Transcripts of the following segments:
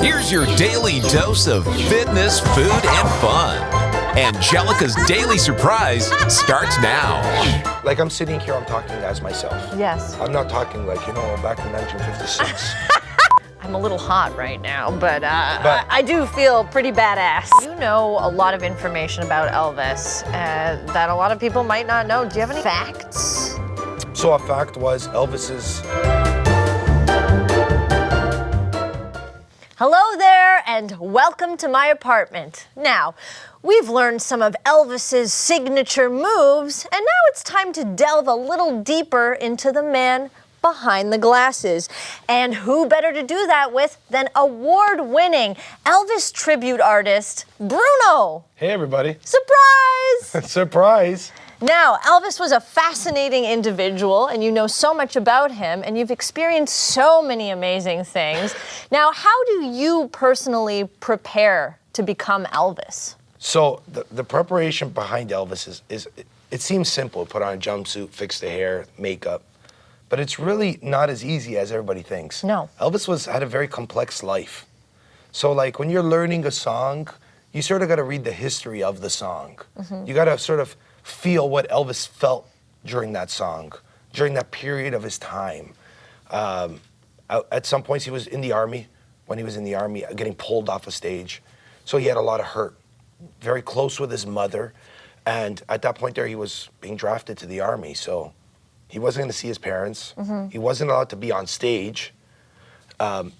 Here's your daily dose of fitness, food, and fun. Anjelica's Daily Surprise starts now. Like I'm sitting here, I'm talking as myself. Yes. I'm not talking like, back in 1956. I'm a little hot right now, but I do feel pretty badass. You know a lot of information about Elvis that a lot of people might not know. Do you have any facts? So a fact was Elvis's... Hello there, and welcome to my apartment. Now, we've learned some of Elvis's signature moves, and now it's time to delve a little deeper into the man behind the glasses. And who better to do that with than award-winning Elvis tribute artist, Bruno. Hey, everybody. Surprise! Surprise. Now, Elvis was a fascinating individual, and you know so much about him, and you've experienced so many amazing things. Now, how do you personally prepare to become Elvis? So the preparation behind Elvis is it seems simple. Put on a jumpsuit, fix the hair, makeup. But it's really not as easy as everybody thinks. No. Elvis had a very complex life. So like when you're learning a song, you sort of got to read the history of the song. Mm-hmm. You got to sort of feel what Elvis felt during that song, during that period of his time. At some points he was in the army. When he was in the army, getting pulled off a stage. So he had a lot of hurt. Very close with his mother. And at that point there, he was being drafted to the army. So he wasn't going to see his parents. Mm-hmm. He wasn't allowed to be on stage. Then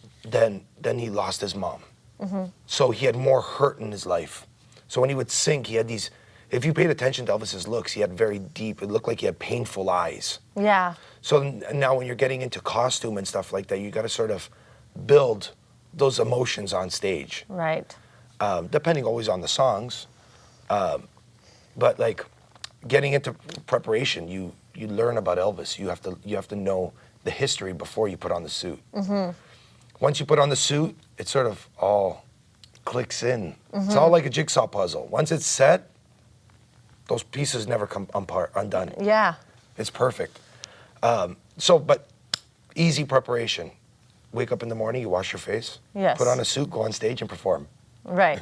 he lost his mom. Mm-hmm. So he had more hurt in his life. So when he would sing, he had these... If you paid attention to Elvis's looks, he had very deep, it looked like he had painful eyes. Yeah. So now when you're getting into costume and stuff like that, you got to sort of build those emotions on stage. Right. Depending always on the songs. But like getting into preparation, you learn about Elvis. You have to know the history before you put on the suit. Mm-hmm. Once you put on the suit, it sort of all clicks in. Mm-hmm. It's all like a jigsaw puzzle. Once it's set, those pieces never come undone. Yeah. It's perfect. But easy preparation. Wake up in the morning, you wash your face. Yes. Put on a suit, go on stage and perform. Right.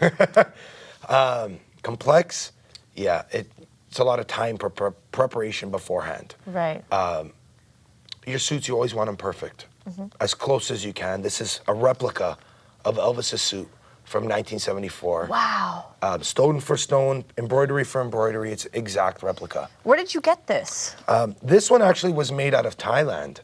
Complex, yeah. It's a lot of time preparation beforehand. Right. Your suits, you always want them perfect. Mm-hmm. As close as you can. This is a replica of Elvis's suit from 1974. Wow. Stone for stone, embroidery for embroidery. It's exact replica. Where did you get this? This one actually was made out of Thailand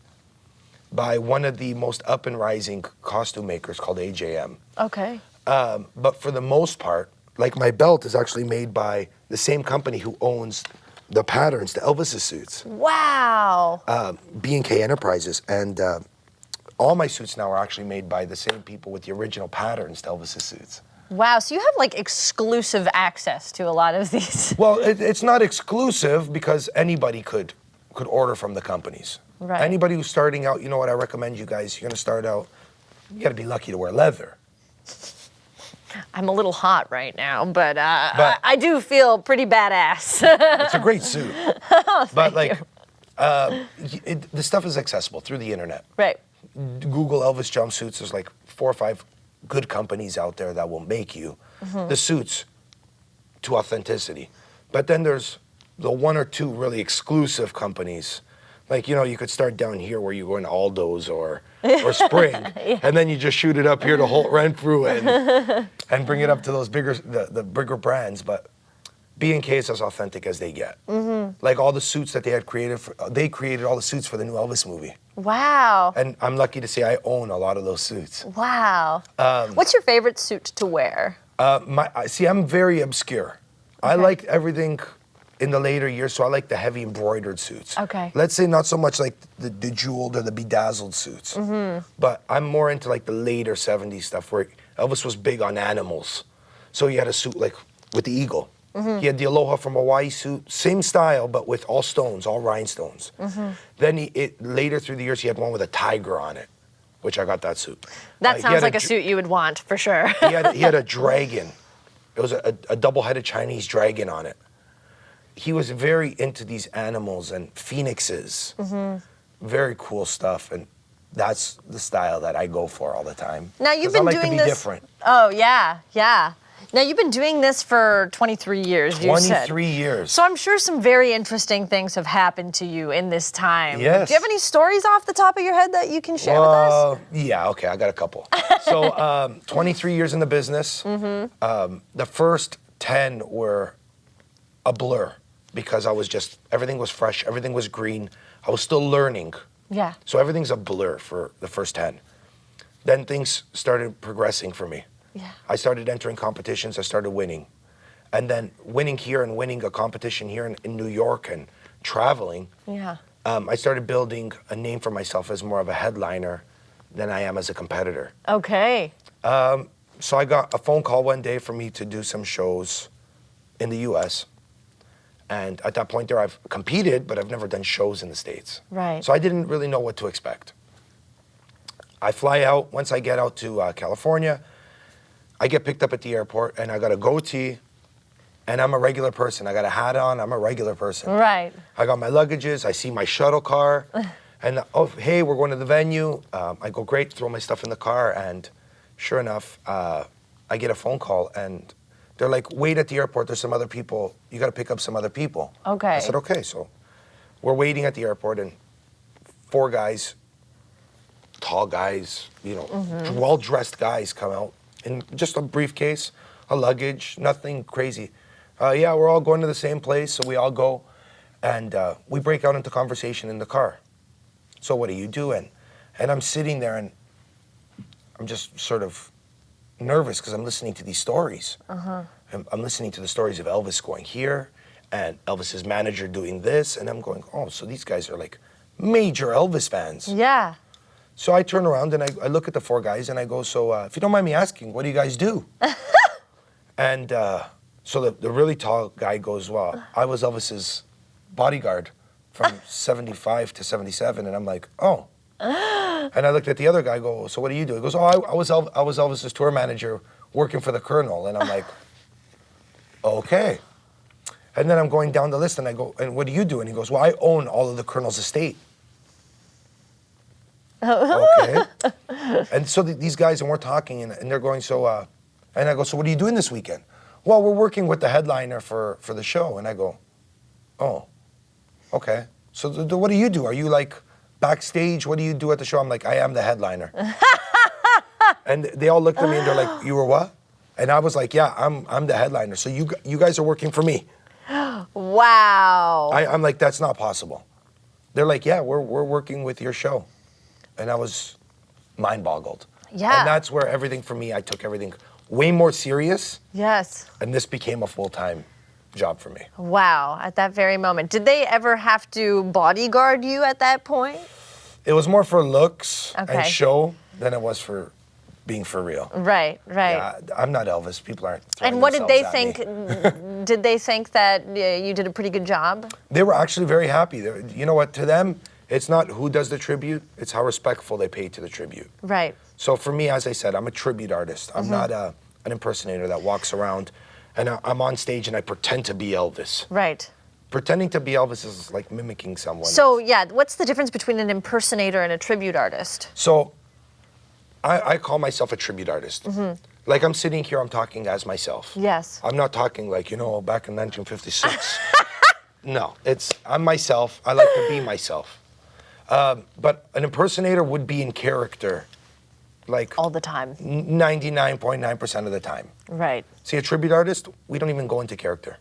by one of the most up and rising costume makers called AJM. Okay. But for the most part, like my belt is actually made by the same company who owns the patterns to Elvis's suits. Wow. B&K Enterprises. And all my suits now are actually made by the same people with the original patterns to Elvis's suits. Wow, so you have like exclusive access to a lot of these. Well, it's not exclusive because anybody could order from the companies. Right. Anybody who's starting out, you know what I recommend you guys, you're gonna start out, you gotta be lucky to wear leather. I'm a little hot right now, but I do feel pretty badass. It's a great suit. Oh, but like, the stuff is accessible through the internet. Right. Google Elvis jumpsuits. There's like 4 or 5 good companies out there that will make you the suits to authenticity. But then there's the 1 or 2 really exclusive companies. Like, you could start down here where you go in Aldo's or Spring, yeah. And then you just shoot it up here to Holt Renfrew and bring it up to those the bigger brands. But B&K is as authentic as they get. Mm-hmm. Like all the suits that they had created, they created all the suits for the new Elvis movie. Wow. And I'm lucky to say I own a lot of those suits. Wow. What's your favorite suit to wear? I'm very obscure. Okay. I like everything in the later years, so I like the heavy embroidered suits. Okay. Let's say not so much like the jeweled or the bedazzled suits. Mm-hmm. But I'm more into like the later 70s stuff where Elvis was big on animals. So he had a suit like with the eagle. Mm-hmm. He had the Aloha from Hawaii suit, same style, but with all stones, all rhinestones. Mm-hmm. Then later through the years, he had one with a tiger on it, which I got that suit. That sounds like a suit you would want, for sure. he had a dragon. It was a double-headed Chinese dragon on it. He was very into these animals and phoenixes. Mm-hmm. Very cool stuff. And that's the style that I go for all the time. Now you've 'Cause I been like doing to be this. different. Oh yeah, yeah. Now you've been doing this for 23 years. You said. 23 years. So I'm sure some very interesting things have happened to you in this time. Yes. Do you have any stories off the top of your head that you can share with us? Yeah, okay, I got a couple. So 23 years in the business. The first 10 were a blur because everything was fresh, everything was green. I was still learning. Yeah. So everything's a blur for the first 10. Then things started progressing for me. Yeah. I started entering competitions, I started winning. And then winning here and winning a competition here in New York and traveling, Yeah. I started building a name for myself as more of a headliner than I am as a competitor. Okay. So I got a phone call one day for me to do some shows in the US. And at that point there, I've competed, but I've never done shows in the States. Right. So I didn't really know what to expect. I fly out. Once I get out to California, I get picked up at the airport, and I got a goatee, and I'm a regular person. I got a hat on. I'm a regular person. Right. I got my luggages. I see my shuttle car, and oh, hey, we're going to the venue. I go, great, throw my stuff in the car, and sure enough, I get a phone call, and they're like, wait at the airport. There's some other people. You got to pick up some other people. Okay. I said, okay. So we're waiting at the airport, and 4 guys, tall guys, well-dressed guys come out in just a briefcase, a luggage, nothing crazy. Yeah, we're all going to the same place, so we all go, and we break out into conversation in the car. So what are you doing? And I'm sitting there, and I'm just sort of nervous because I'm listening to these stories. I'm listening to the stories of Elvis going here, and Elvis's manager doing this, and I'm going, oh, so these guys are like major Elvis fans. Yeah. So I turn around and I look at the 4 guys and I go, so if you don't mind me asking, what do you guys do? And so the really tall guy goes, well, I was Elvis's bodyguard from 75 to 77. And I'm like, oh. And I looked at the other guy, go, so what do you do? He goes, oh, I was Elvis's tour manager working for the Colonel. And I'm like, okay. And then I'm going down the list and I go, and what do you do? And he goes, well, I own all of the Colonel's estate. Okay. And so these guys, and we're talking, and they're going, so, and I go, so what are you doing this weekend? Well, we're working with the headliner for the show. And I go, oh, okay. So what do you do? Are you like backstage? What do you do at the show? I'm like, I am the headliner. And they all looked at me and they're like, you were what? And I was like, yeah, I'm the headliner. So you guys are working for me. Wow. I'm like, that's not possible. They're like, yeah, we're working with your show. And I was mind-boggled. Yeah. And that's where everything for me, I took everything way more serious. Yes. And this became a full-time job for me. Wow. At that very moment. Did they ever have to bodyguard you at that point? It was more for looks Okay. and show than it was for being for real. Right, right. Yeah, I'm not Elvis. People aren't throwing And what did they themselves at think? me. Did they think that you did a pretty good job? They were actually very happy. You know what? To them, it's not who does the tribute, it's how respectful they pay to the tribute. Right. So for me, as I said, I'm a tribute artist. I'm not an impersonator that walks around and I'm on stage and I pretend to be Elvis. Right. Pretending to be Elvis is like mimicking someone. So, yeah, what's the difference between an impersonator and a tribute artist? So I call myself a tribute artist. Like I'm sitting here, I'm talking as myself. Yes. I'm not talking like, back in 1956. No, I'm myself. I like to be myself. But an impersonator would be in character like All the time. 99.9% of the time. Right. See, a tribute artist, we don't even go into character.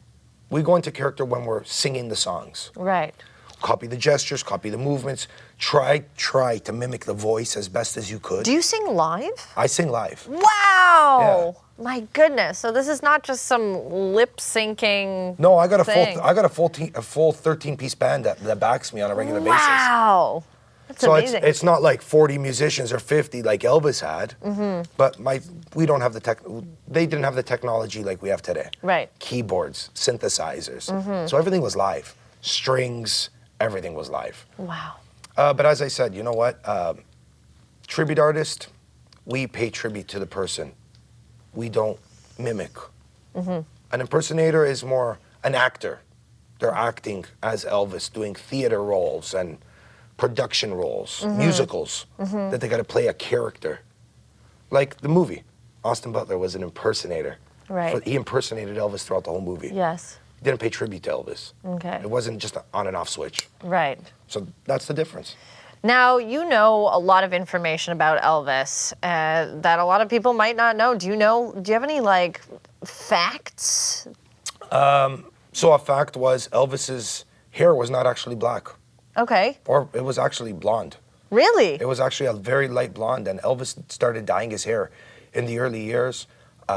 We go into character when we're singing the songs. Right. Copy the gestures, copy the movements. Try to mimic the voice as best as you could. Do you sing live? I sing live. Wow. My goodness. So this is not just some lip syncing. No, I got thing. a full 13-piece band that backs me on a regular basis. Wow. That's So amazing. it's not like 40 musicians or 50 like Elvis had, but we don't have they didn't have the technology like we have today. Right. Keyboards, synthesizers. So everything was live. Strings, everything was live. Wow. But as I said, you know what? Tribute artist, we pay tribute to the person. We don't mimic. An impersonator is more an actor. They're acting as Elvis, doing theater roles and production roles, musicals, that they got to play a character. Like the movie, Austin Butler was an impersonator. Right. He impersonated Elvis throughout the whole movie. Yes. Didn't pay tribute to Elvis. Okay. It wasn't just an on and off switch. Right. So that's the difference. Now, you know a lot of information about Elvis that a lot of people might not know. Do you have any, like, facts? So a fact was Elvis's hair was not actually black, Okay. or it was actually blonde. Really? It was actually a very light blonde, and Elvis started dyeing his hair in the early years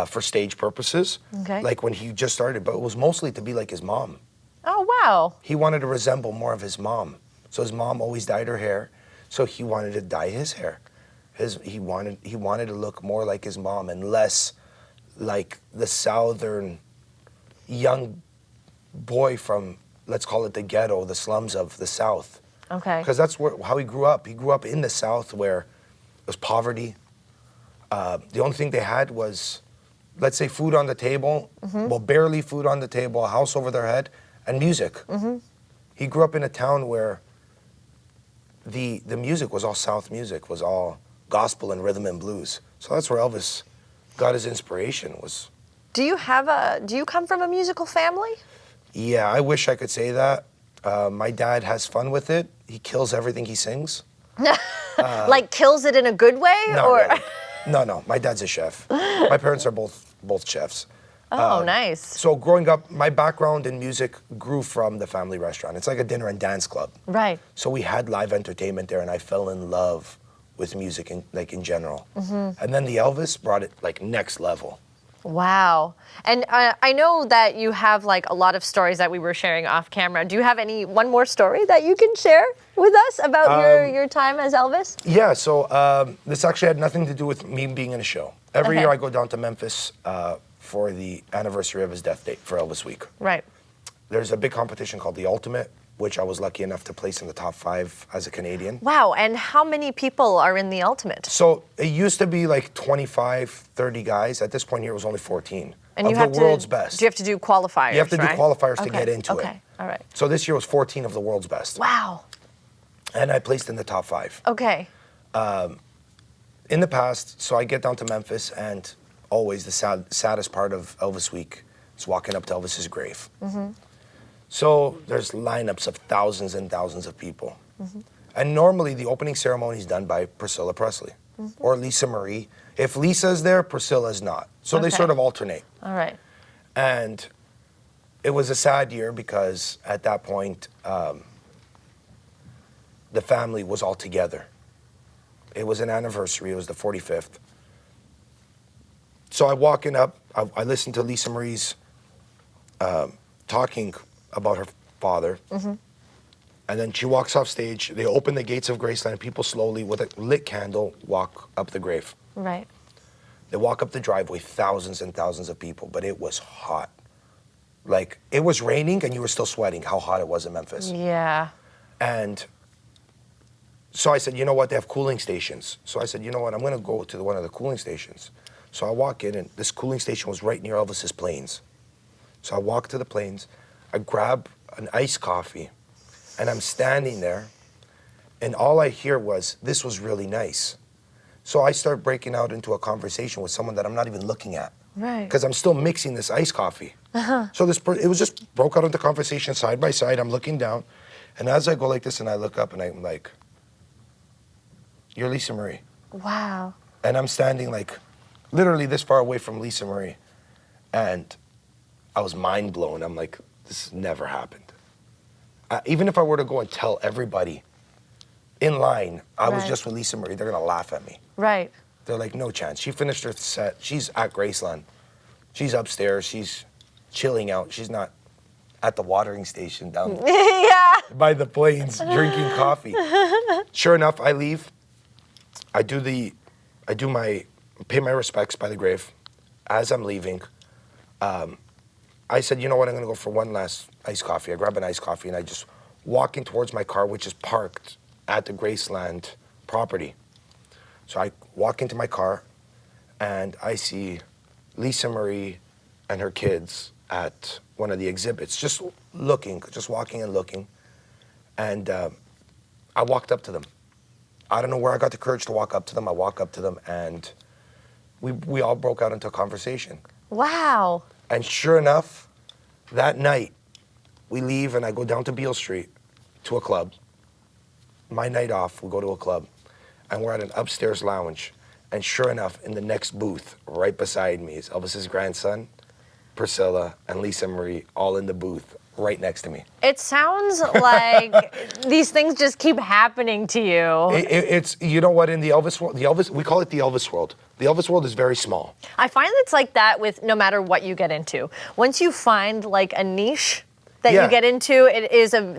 for stage purposes, Okay. like when he just started, but it was mostly to be like his mom. Oh, wow. He wanted to resemble more of his mom. So his mom always dyed her hair, so he wanted to dye his hair. He wanted to look more like his mom and less like the southern young boy from, let's call it the ghetto, the slums of the South. Okay. Because that's how he grew up. He grew up in the South where there's poverty. The only thing they had was, let's say, food on the table, well, barely food on the table, a house over their head, and music. He grew up in a town where the music was all South music, was all gospel and rhythm and blues. So that's where Elvis got his inspiration was. Do you come from a musical family? Yeah, I wish I could say that. My dad has fun with it. He kills everything he sings. Like kills it in a good way? Not or really. No. My dad's a chef. My parents are both chefs. Oh, nice. So growing up, my background in music grew from the family restaurant. It's like a dinner and dance club. Right. So we had live entertainment there, and I fell in love with music in general. And then the Elvis brought it like next level. Wow. And I know that you have like a lot of stories that we were sharing off camera. Do you have one more story that you can share with us about your time as Elvis? Yeah, so this actually had nothing to do with me being in a show. Every Okay. year I go down to Memphis for the anniversary of his death date for Elvis Week. Right. There's a big competition called the Ultimate, which I was lucky enough to place in the top 5 as a Canadian. Wow. And how many people are in the Ultimate? So it used to be like 25, 30 guys. At this point here, it was only 14 And of you the have world's to, best. Do you have to do qualifiers? You have to do right? qualifiers to Okay, get into it. Okay. All right. So this year was 14 of the world's best. Wow. And I placed in the top 5. Okay. In the past, so I get down to Memphis, and always the saddest part of Elvis Week is walking up to Elvis's grave. So there's lineups of thousands and thousands of people. And normally the opening ceremony is done by Priscilla Presley or Lisa Marie. If Lisa's there, Priscilla's not. So they Okay. sort of alternate. All right. And it was a sad year because at that point, the family was all together. It was an anniversary, it was the 45th. So I walking up, I listened to Lisa Marie's talking about her father. And then she walks off stage, they open the gates of Graceland, and people slowly, with a lit candle, walk up the grave. Right. They walk up the driveway, thousands and thousands of people, but it was hot. Like, it was raining and you were still sweating how hot it was in Memphis. Yeah. And so I said, you know what, they have cooling stations. So I said, you know what, I'm gonna go to one of the cooling stations. So I walk in, and this cooling station was right near Elvis's planes. So I walk to the planes, I grab an iced coffee, and I'm standing there, and all I hear was, this was really nice. So I start breaking out into a conversation with someone that I'm not even looking at. Right. Because I'm still mixing this iced coffee. So it was just broke out into conversation side by side. I'm looking down, and as I go like this and I look up and I'm like, you're Lisa Marie. Wow. And I'm standing like literally this far away from Lisa Marie. And I was mind blown. I'm like, this never happened. Even if I were to go and tell everybody in line I was Right. just with Lisa Marie, they're gonna laugh at me. Right. They're like, no chance. She finished her set. She's at Graceland. She's upstairs. She's chilling out. She's not at the watering station down Yeah. by the plains drinking coffee. Sure enough, I leave. Pay my respects by the grave. As I'm leaving, I said, you know what, I'm gonna go for one last iced coffee. I grab an iced coffee and I just walking towards my car, which is parked at the Graceland property. So I walk into my car and I see Lisa Marie and her kids at one of the exhibits, just walking and looking. And I walked up to them. I don't know where I got the courage to walk up to them. I walk up to them, and we all broke out into a conversation. Wow. And sure enough, that night, we leave and I go down to Beale Street to a club. My night off, we go to a club, and we're at an upstairs lounge. And sure enough, in the next booth, right beside me, is Elvis's grandson, Priscilla, and Lisa Marie, all in the booth, right next to me. It sounds like these things just keep happening to you. It's, you know what, in the Elvis world, we call it the Elvis world. The Elvis world is very small. I find it's like that with no matter what you get into. Once you find like a niche that you get into,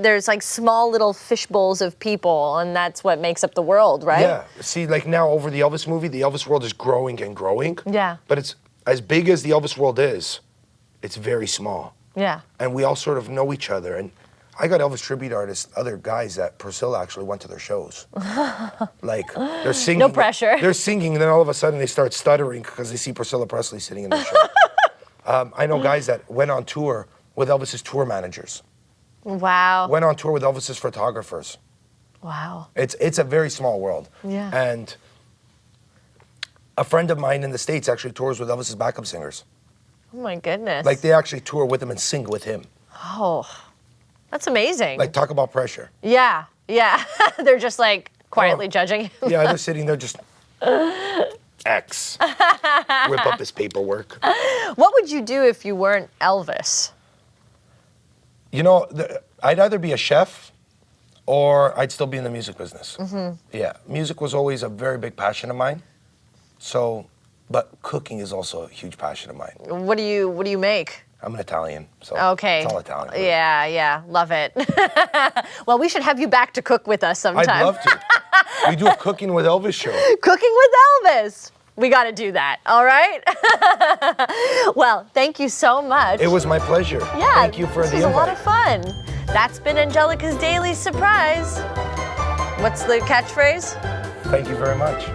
there's like small little fish bowls of people, and that's what makes up the world, right? Yeah. See, like now over the Elvis movie, the Elvis world is growing and growing. Yeah. But it's as big as the Elvis world is, it's very small. Yeah. And we all sort of know each other. And I got Elvis tribute artists, other guys that Priscilla actually went to their shows. Like, they're singing. No pressure. They're singing, and then all of a sudden they start stuttering because they see Priscilla Presley sitting in their show. I know guys that went on tour with Elvis's tour managers. Wow. Went on tour with Elvis's photographers. Wow. It's a very small world. Yeah. And a friend of mine in the States actually tours with Elvis's backup singers. Oh my goodness. Like, they actually tour with him and sing with him. Oh, that's amazing. Like, talk about pressure. Yeah, yeah. They're just like quietly judging him. Yeah, they're sitting there just X. Rip up his paperwork. What would you do if you weren't Elvis? You know, I'd either be a chef or I'd still be in the music business. Mm-hmm. Yeah, music was always a very big passion of mine. So, but cooking is also a huge passion of mine. What do you make? I'm an Italian, so Okay. it's all Italian food. Yeah, yeah, love it. Well, we should have you back to cook with us sometime. I'd love to. We do a Cooking with Elvis show. Cooking with Elvis. We got to do that, all right? Well, thank you so much. It was my pleasure. Yeah, Thank you for the invite. This was a lot of fun. That's been Anjelica's Daily Surprise. What's the catchphrase? Thank you very much.